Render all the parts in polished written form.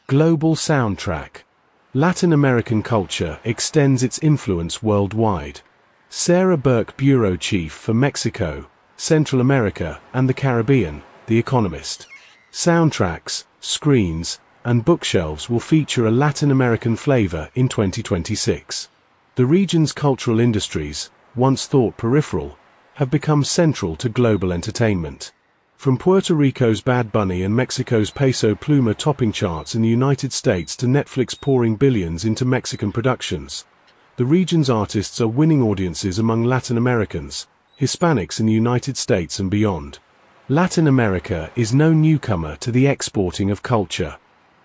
Global soundtrack. Latin American culture extends its influence worldwide. Sarah Burke, Bureau Chief for Mexico, Central America, and the Caribbean, The Economist. Soundtracks, screens, and bookshelves will feature a Latin American flavor in 2026. The region's cultural industries, once thought peripheral, have become central to global entertainment. From Puerto Rico's Bad Bunny and Mexico's Peso Pluma topping charts in the United States to Netflix pouring billions into Mexican productions, the region's artists are winning audiences among Latin Americans, Hispanics in the United States and beyond. Latin America is no newcomer to the exporting of culture.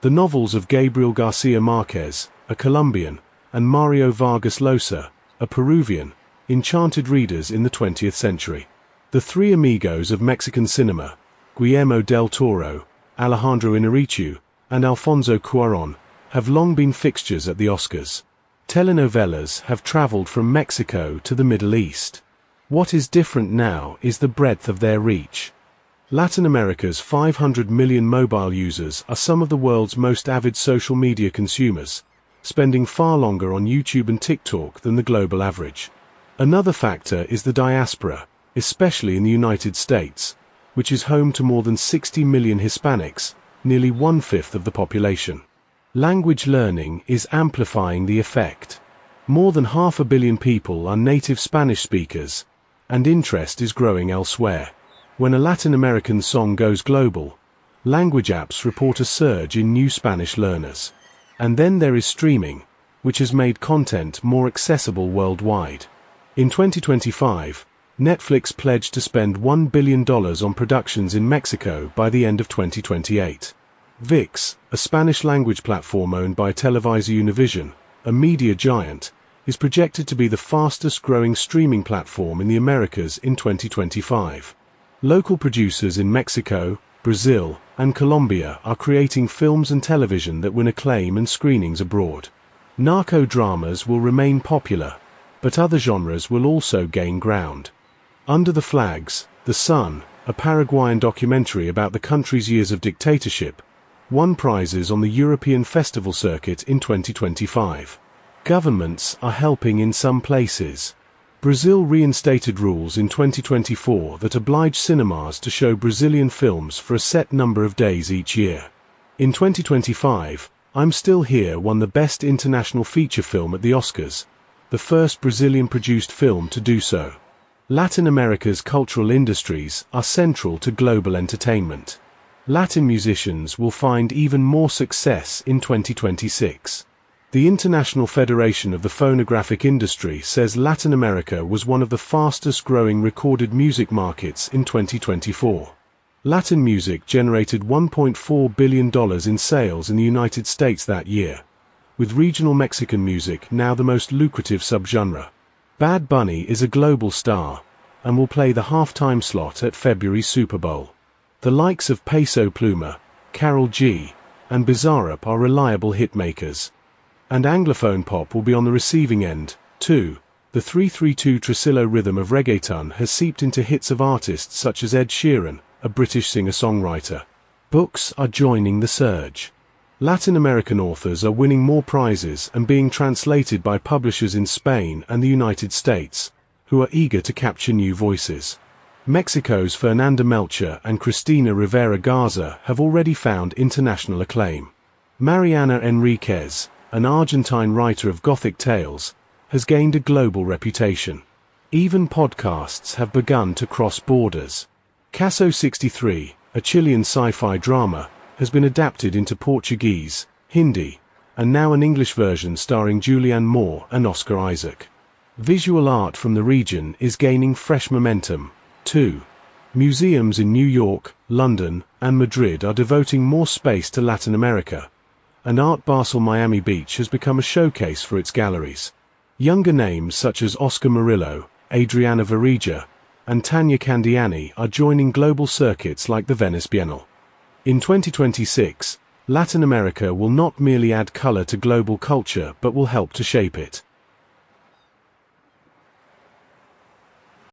The novels of Gabriel Garcia Marquez, a Colombian, and Mario Vargas Llosa, a Peruvian, enchanted readers in the 20th century. The three amigos of Mexican cinema, Guillermo del Toro, Alejandro Inarritu, and Alfonso Cuarón, have long been fixtures at the Oscars. Telenovelas have traveled from Mexico to the Middle East. What is different now is the breadth of their reach. Latin America's 500 million mobile users are some of the world's most avid social media consumers, spending far longer on YouTube and TikTok than the global average. Another factor is the diaspora, especially in the United States, which is home to more than 60 million Hispanics, nearly one-fifth of the population. Language learning is amplifying the effect. More than 500 million people are native Spanish speakers, and interest is growing elsewhere. When a Latin American song goes global, language apps report a surge in new Spanish learners. And then there is streaming, which has made content more accessible worldwide. In 2025, Netflix pledged to spend $1 billion on productions in Mexico by the end of 2028. ViX, a Spanish-language platform owned by Televisa Univision, a media giant, is projected to be the fastest-growing streaming platform in the Americas in 2025. Local producers in Mexico, Brazil, and Colombia are creating films and television that win acclaim and screenings abroad. Narco dramas will remain popular, but other genres will also gain ground. Under the Flags, The Sun, a Paraguayan documentary about the country's years of dictatorship, won prizes on the European festival circuit in 2025. Governments are helping in some places. Brazil reinstated rules in 2024 that oblige cinemas to show Brazilian films for a set number of days each year. In 2025, I'm Still Here won the Best International Feature Film at the Oscars, the first Brazilian-produced film to do so. Latin America's cultural industries are central to global entertainment. Latin musicians will find even more success in 2026. The International Federation of the Phonographic Industry says Latin America was one of the fastest-growing recorded music markets in 2024. Latin music generated $1.4 billion in sales in the United States that year, with regional Mexican music now the most lucrative subgenre. Bad Bunny is a global star, and will play the halftime slot at February's Super Bowl. The likes of Peso Pluma, Karol G, and Bizarrap are reliable hitmakers. And Anglophone pop will be on the receiving end, too. The 3/3/2 Tresillo rhythm of reggaeton has seeped into hits of artists such as Ed Sheeran, a British singer-songwriter. Books are joining the surge. Latin American authors are winning more prizes and being translated by publishers in Spain and the United States, who are eager to capture new voices. Mexico's Fernanda Melchor and Cristina Rivera Garza have already found international acclaim. Mariana Enriquez, an Argentine writer of Gothic tales, has gained a global reputation. Even podcasts have begun to cross borders. Caso 63, a Chilean sci-fi drama, has been adapted into Portuguese, Hindi, and now an English version starring Julianne Moore and Oscar Isaac. Visual art from the region is gaining fresh momentum, too. Museums in New York, London, and Madrid are devoting more space to Latin America, and Art Basel Miami Beach has become a showcase for its galleries. Younger names such as Oscar Murillo, Adriana Varija, and Tanya Candiani are joining global circuits like the Venice Biennale. In 2026, Latin America will not merely add color to global culture but will help to shape it.